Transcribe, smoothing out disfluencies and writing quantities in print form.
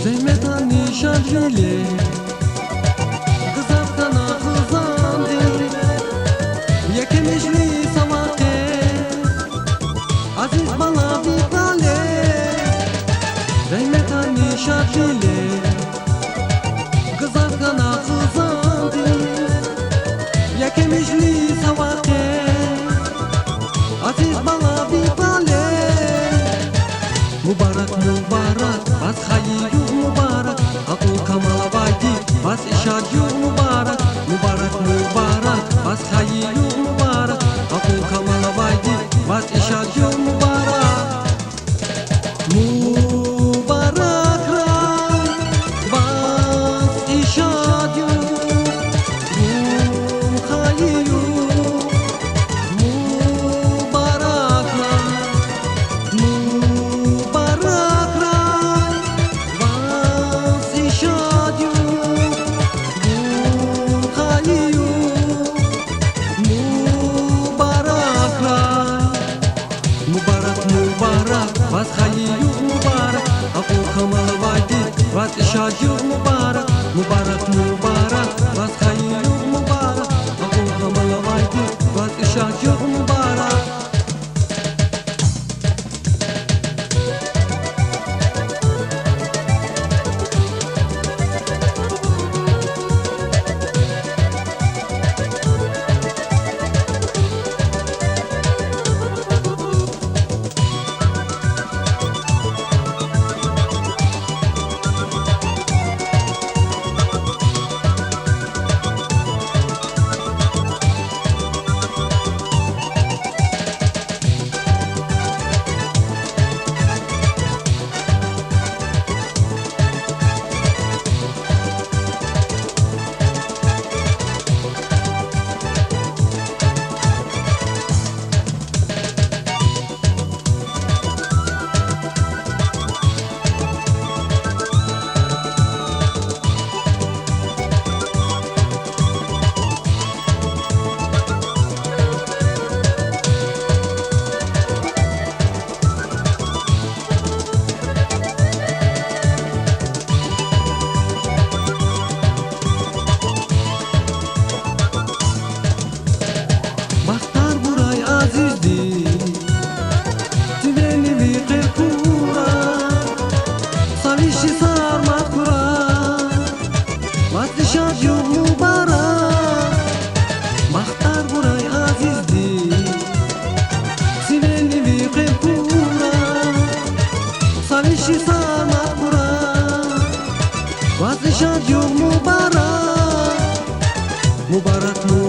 زحمتان نشان جیلی قزاب کنا خزاندی یکمیش لی سواقه عزیز بالا بیتاله زحمتان نشان جیلی قزاب کنا خزاندی یکمیش لی سواقه عزیز بالا بیتاله مبارک مبارک بس خیلی مبارک اقو کمال وایدی بس اشاجی مبارک مبارک مبارک بس خیلی مبارک اقو کمال وایدی بس اشاجی مبارک مبارک رای بس اشاجی خیلی بس خیلی مبارک اقو کمال وایدی بس اشاجی مبارک مبارک مبارک بس خیلی مبارک اقو کمال وایدی بس اشاجی مبارک مبارك